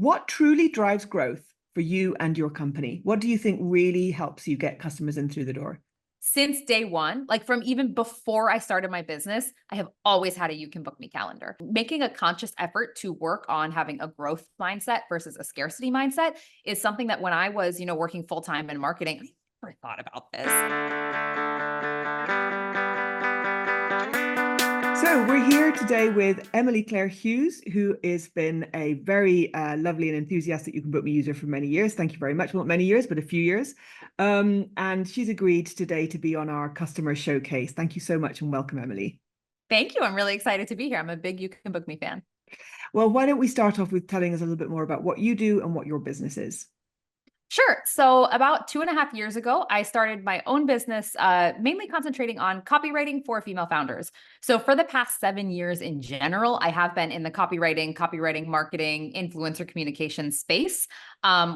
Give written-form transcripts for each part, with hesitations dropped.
What truly drives growth for you and your company? What do you think really helps you get customers in through the door? Since day one, like from even before I started my business, I have always had a YouCanBookMe calendar. Making a conscious effort to work on having a growth mindset versus a scarcity mindset is something that when I was, working full time in marketing, I never thought about this. So we're here today with Emily Claire Hughes, who has been a very lovely and enthusiastic YouCanBookMe user for many years. Thank you very much. Well, not many years, but a few years. And she's agreed today to be on our customer showcase. Thank you so much and welcome, Emily. Thank you. I'm really excited to be here. I'm a big YouCanBookMe fan. Well, why don't we start off with telling us a little bit more about what you do and what your business is? Sure. So about 2.5 years ago, I started my own business, mainly concentrating on copywriting for female founders. So for the past 7 years in general, I have been in the copywriting, marketing, influencer communication space,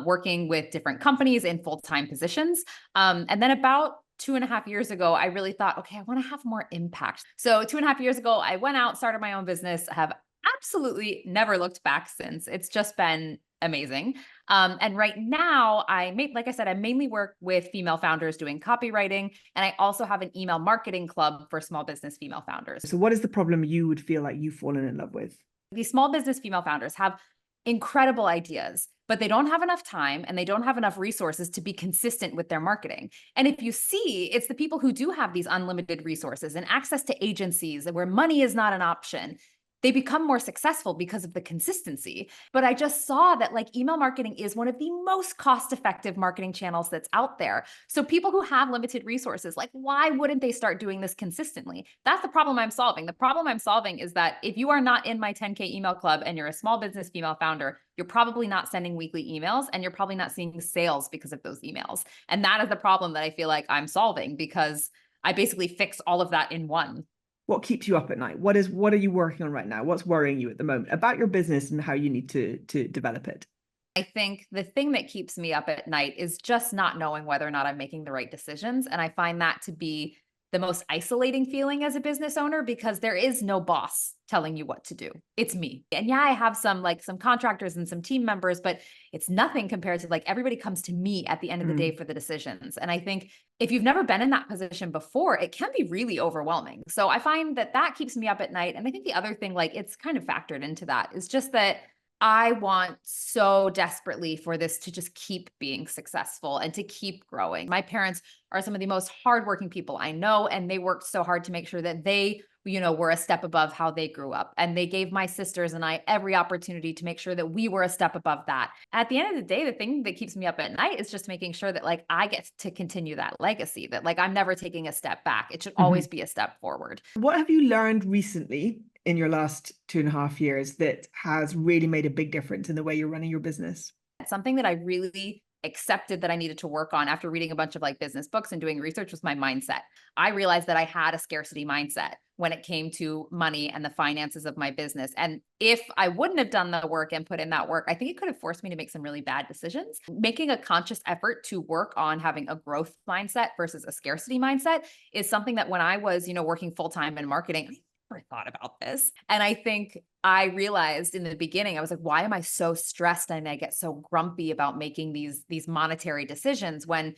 working with different companies in full-time positions. And then about 2.5 years ago, I really thought, okay, I want to have more impact. So 2.5 years ago, I went out, started my own business, have absolutely never looked back since. It's just been amazing. And right now, like I said, I mainly work with female founders doing copywriting, and I also have an email marketing club for small business female founders. So what is the problem you would feel like you've fallen in love with? These small business female founders have incredible ideas, but they don't have enough time and they don't have enough resources to be consistent with their marketing. And if you see, it's the people who do have these unlimited resources and access to agencies where money is not an option. They become more successful because of the consistency. But I just saw that email marketing is one of the most cost-effective marketing channels that's out there. So people who have limited resources, why wouldn't they start doing this consistently? That's the problem I'm solving. The problem I'm solving is that if you are not in my 10K email club and you're a small business female founder, you're probably not sending weekly emails and you're probably not seeing sales because of those emails. And that is the problem that I feel like I'm solving because I basically fix all of that in one. What keeps you up at night? What are you working on right now? What's worrying you at the moment about your business and how you need to develop it? I think the thing that keeps me up at night is just not knowing whether or not I'm making the right decisions. And I find that to be the most isolating feeling as a business owner because there is no boss telling you what to do. It's me. And yeah, I have some contractors and some team members, but it's nothing compared to everybody comes to me at the end of the day for the decisions. And I think if you've never been in that position before, it can be really overwhelming. So I find that keeps me up at night. And I think the other thing, it's kind of factored into that is just that I want so desperately for this to just keep being successful and to keep growing. My parents are some of the most hardworking people I know, and they worked so hard to make sure that they, were a step above how they grew up. And they gave my sisters and I every opportunity to make sure that we were a step above that. At the end of the day, the thing that keeps me up at night is just making sure that I get to continue that legacy, that I'm never taking a step back. It should always be a step forward. What have you learned recently in your last 2.5 years that has really made a big difference in the way you're running your business? Something that I really accepted that I needed to work on after reading a bunch of business books and doing research was my mindset. I realized that I had a scarcity mindset when it came to money and the finances of my business. And if I wouldn't have done the work and put in that work, I think it could have forced me to make some really bad decisions. Making a conscious effort to work on having a growth mindset versus a scarcity mindset is something that when I was, working full-time in marketing, I never thought about this. And I think I realized in the beginning, I was like, why am I so stressed and I get so grumpy about making these monetary decisions when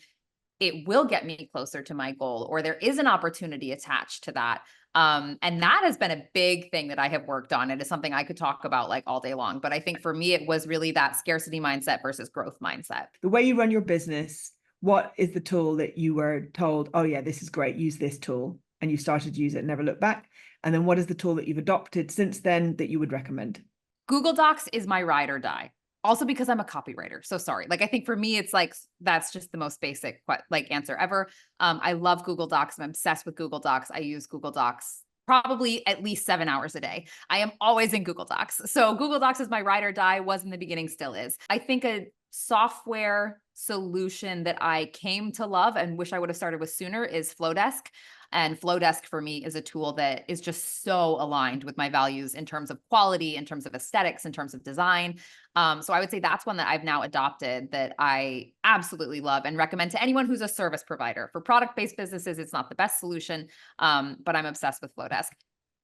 it will get me closer to my goal or there is an opportunity attached to that. And that has been a big thing that I have worked on. It is something I could talk about all day long. But I think for me, it was really that scarcity mindset versus growth mindset. The way you run your business, what is the tool that you were told, oh yeah, this is great, use this tool, and you started to use it and never look back? And then what is the tool that you've adopted since then that you would recommend? Google Docs is my ride or die. Also because I'm a copywriter. So sorry. I think for me, it's that's just the most basic answer ever. I love Google Docs. I'm obsessed with Google Docs. I use Google Docs probably at least 7 hours a day. I am always in Google Docs. So Google Docs is my ride or die, was in the beginning, still is. I think a software solution that I came to love and wish I would have started with sooner is Flowdesk. And Flowdesk for me is a tool that is just so aligned with my values in terms of quality, in terms of aesthetics, in terms of design. So I would say that's one that I've now adopted that I absolutely love and recommend to anyone who's a service provider. For product-based businesses, it's not the best solution, but I'm obsessed with Flowdesk.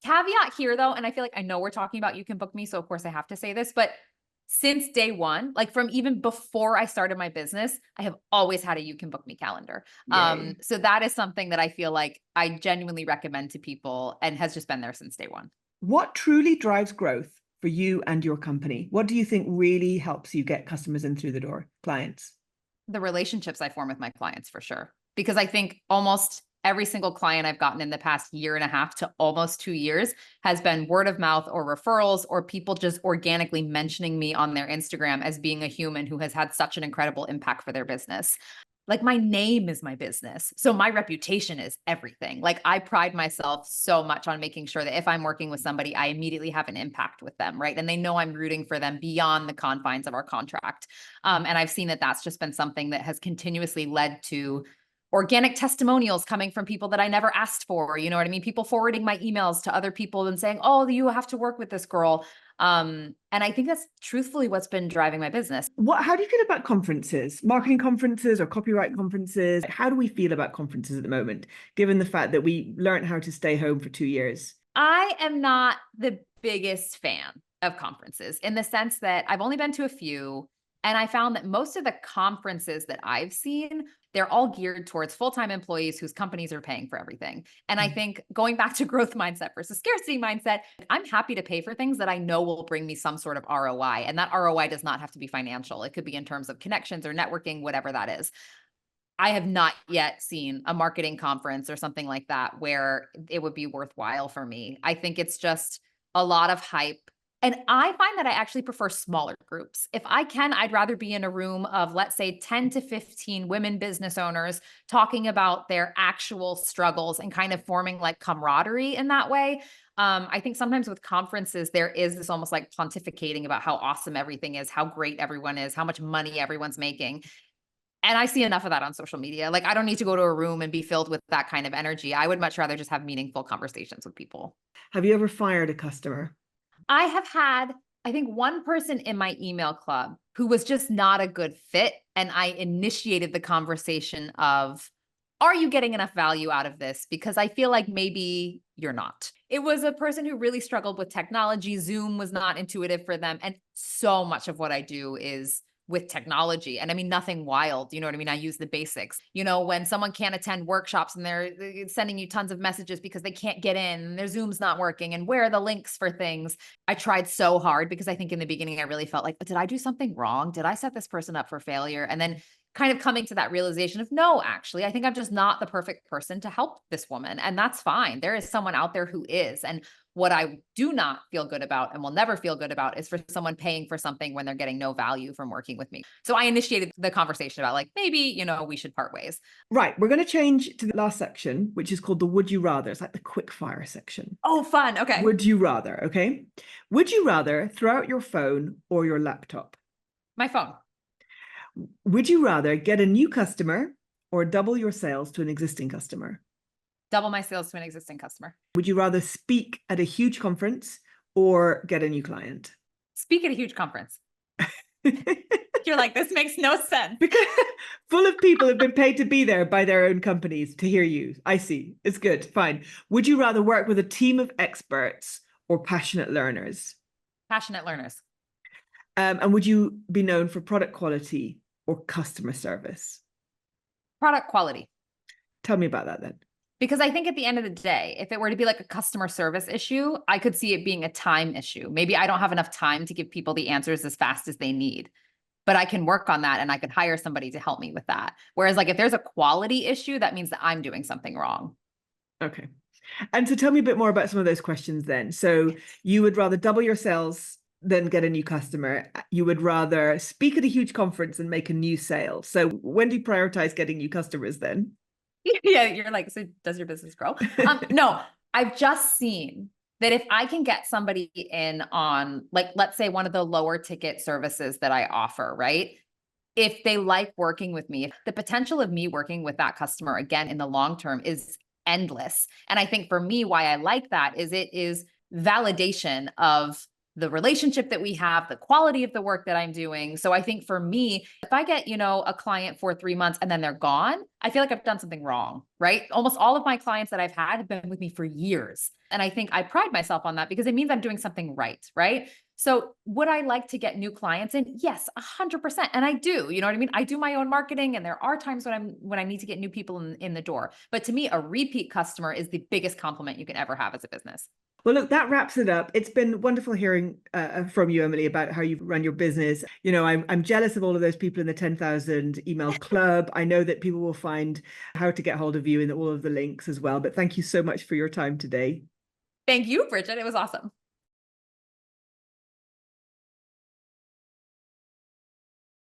Caveat here though, and I feel like I know we're talking about YouCanBookMe, so of course I have to say this, but since day one, like from even before I started my business, I have always had a YouCanBookMe calendar. Yay. So that is something that I feel like I genuinely recommend to people and has just been there since day one. What truly drives growth for you and your company? What do you think really helps you get customers in through the door, clients? The relationships I form with my clients, for sure. Because I think almost every single client I've gotten in the past year and a half to almost 2 years has been word of mouth or referrals or people just organically mentioning me on their Instagram as being a human who has had such an incredible impact for their business. Like my name is my business. So my reputation is everything. Like I pride myself so much on making sure that if I'm working with somebody, I immediately have an impact with them, right? And they know I'm rooting for them beyond the confines of our contract. And I've seen that that's just been something that has continuously led to organic testimonials coming from people that I never asked for. You know what I mean? People forwarding my emails to other people and saying, oh, you have to work with this girl. And I think that's truthfully what's been driving my business. How do you feel about conferences, marketing conferences or copyright conferences? How do we feel about conferences at the moment, given the fact that we learned how to stay home for 2 years? I am not the biggest fan of conferences in the sense that I've only been to a few. And I found that most of the conferences that I've seen, they're all geared towards full-time employees whose companies are paying for everything. And I think going back to growth mindset versus scarcity mindset, I'm happy to pay for things that I know will bring me some sort of ROI. And that ROI does not have to be financial. It could be in terms of connections or networking, whatever that is. I have not yet seen a marketing conference or something like that where it would be worthwhile for me. I think it's just a lot of hype. And I find that I actually prefer smaller groups. If I can, I'd rather be in a room of, let's say, 10 to 15 women business owners talking about their actual struggles and kind of forming like camaraderie in that way. I think sometimes with conferences, there is this almost like pontificating about how awesome everything is, how great everyone is, how much money everyone's making. And I see enough of that on social media. Like, I don't need to go to a room and be filled with that kind of energy. I would much rather just have meaningful conversations with people. Have you ever fired a customer? I have had, I think, one person in my email club who was just not a good fit. And I initiated the conversation of, are you getting enough value out of this? Because I feel like maybe you're not. It was a person who really struggled with technology. Zoom was not intuitive for them. And so much of what I do is with technology. And I mean, nothing wild. You know what I mean? I use the basics. You know, when someone can't attend workshops and they're sending you tons of messages because they can't get in and their Zoom's not working and where are the links for things? I tried so hard because I think in the beginning, I really felt like, did I do something wrong? Did I set this person up for failure? And then kind of coming to that realization of, no, actually, I think I'm just not the perfect person to help this woman. And that's fine. There is someone out there who is. And what I do not feel good about and will never feel good about is for someone paying for something when they're getting no value from working with me. So I initiated the conversation about like, maybe, you know, we should part ways. Right. We're going to change to the last section, which is called the would you rather. It's like the quick fire section. Oh, fun. Okay. Would you rather? Okay. Would you rather throw out your phone or your laptop? My phone. Would you rather get a new customer or double your sales to an existing customer? Double my sales to an existing customer. Would you rather speak at a huge conference or get a new client? Speak at a huge conference. You're like, this makes no sense. Because full of people have been paid to be there by their own companies to hear you. I see. It's good. Fine. Would you rather work with a team of experts or passionate learners? Passionate learners. And would you be known for product quality or customer service? Product quality. Tell me about that then. Because I think at the end of the day, if it were to be like a customer service issue, I could see it being a time issue. Maybe I don't have enough time to give people the answers as fast as they need, but I can work on that and I could hire somebody to help me with that. Whereas like if there's a quality issue, that means that I'm doing something wrong. Okay. And so tell me a bit more about some of those questions then. So you would rather double your sales than get a new customer. You would rather speak at a huge conference and make a new sale. So when do you prioritize getting new customers then? Yeah, you're like, so does your business grow? No, I've just seen that if I can get somebody in on, like, let's say one of the lower ticket services that I offer, right? If they like working with me, the potential of me working with that customer again in the long term is endless. And I think for me, why I like that is it is validation of the relationship that we have, the quality of the work that I'm doing. So I think for me, if I get, you know, a client for 3 months and then they're gone, I feel like I've done something wrong, right? Almost all of my clients that I've had have been with me for years. And I think I pride myself on that because it means I'm doing something right, right? So would I like to get new clients in? Yes, 100%. And I do, you know what I mean? I do my own marketing, and there are times when I need to get new people in the door. But to me, a repeat customer is the biggest compliment you can ever have as a business. Well, look, that wraps it up. It's been wonderful hearing from you, Emily, about how you run your business. You know, I'm jealous of all of those people in the 10,000 email club. I know that people will find how to get hold of you in all of the links as well. But thank you so much for your time today. Thank you, Bridget. It was awesome.